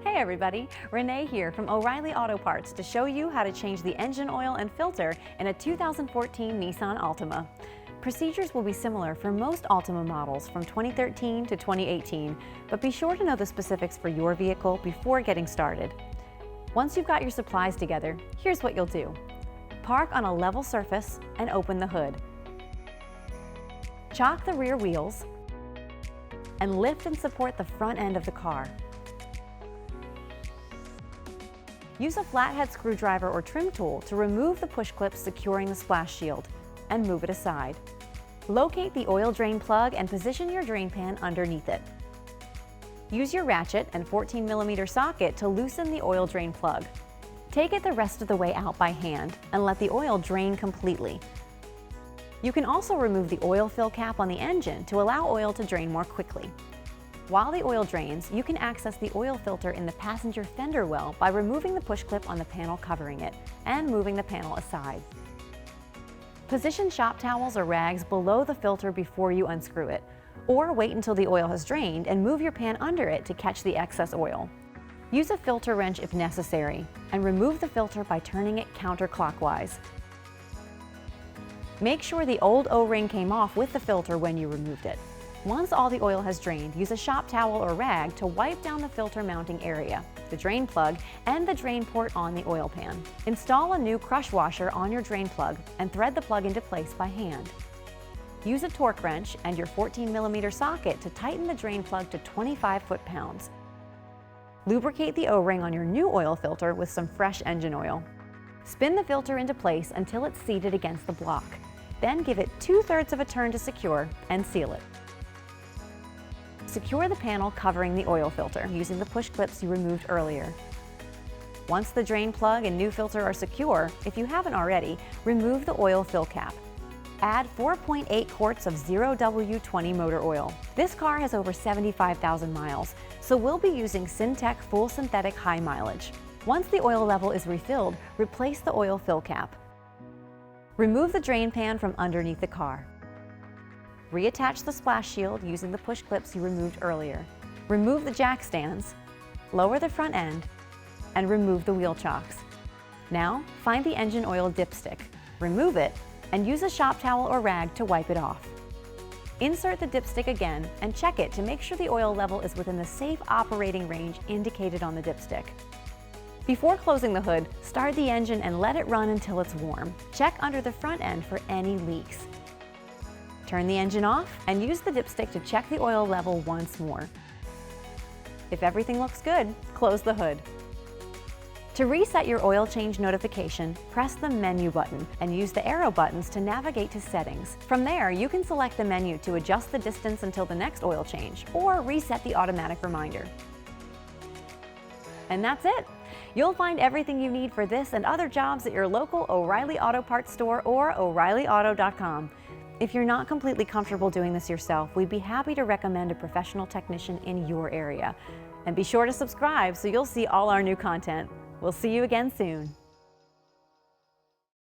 Hey everybody, Renee here from O'Reilly Auto Parts to show you how to change the engine oil and filter in a 2014 Nissan Altima. Procedures will be similar for most Altima models from 2013 to 2018, but be sure to know the specifics for your vehicle before getting started. Once you've got your supplies together, here's what you'll do. Park on a level surface and open the hood. Chock the rear wheels and lift and support the front end of the car. Use a flathead screwdriver or trim tool to remove the push clips securing the splash shield and move it aside. Locate the oil drain plug and position your drain pan underneath it. Use your ratchet and 14mm socket to loosen the oil drain plug. Take it the rest of the way out by hand and let the oil drain completely. You can also remove the oil fill cap on the engine to allow oil to drain more quickly. While the oil drains, you can access the oil filter in the passenger fender well by removing the push clip on the panel covering it and moving the panel aside. Position shop towels or rags below the filter before you unscrew it, or wait until the oil has drained and move your pan under it to catch the excess oil. Use a filter wrench if necessary, and remove the filter by turning it counterclockwise. Make sure the old O-ring came off with the filter when you removed it. Once all the oil has drained, use a shop towel or rag to wipe down the filter mounting area, the drain plug, and the drain port on the oil pan. Install a new crush washer on your drain plug and thread the plug into place by hand. Use a torque wrench and your 14mm socket to tighten the drain plug to 25 foot-pounds. Lubricate the O-ring on your new oil filter with some fresh engine oil. Spin the filter into place until it's seated against the block. Then give it 2/3 of a turn to secure and seal it. Secure the panel covering the oil filter using the push clips you removed earlier. Once the drain plug and new filter are secure, if you haven't already, remove the oil fill cap. Add 4.8 quarts of 0W20 motor oil. This car has over 75,000 miles, so we'll be using Syntec full synthetic high mileage. Once the oil level is refilled, replace the oil fill cap. Remove the drain pan from underneath the car. Reattach the splash shield using the push clips you removed earlier. Remove the jack stands, lower the front end, and remove the wheel chocks. Now, find the engine oil dipstick, remove it, and use a shop towel or rag to wipe it off. Insert the dipstick again and check it to make sure the oil level is within the safe operating range indicated on the dipstick. Before closing the hood, start the engine and let it run until it's warm. Check under the front end for any leaks. Turn the engine off and use the dipstick to check the oil level once more. If everything looks good, close the hood. To reset your oil change notification, press the menu button and use the arrow buttons to navigate to settings. From there, you can select the menu to adjust the distance until the next oil change or reset the automatic reminder. And that's it. You'll find everything you need for this and other jobs at your local O'Reilly Auto Parts store or O'ReillyAuto.com. If you're not completely comfortable doing this yourself, we'd be happy to recommend a professional technician in your area. And be sure to subscribe so you'll see all our new content. We'll see you again soon.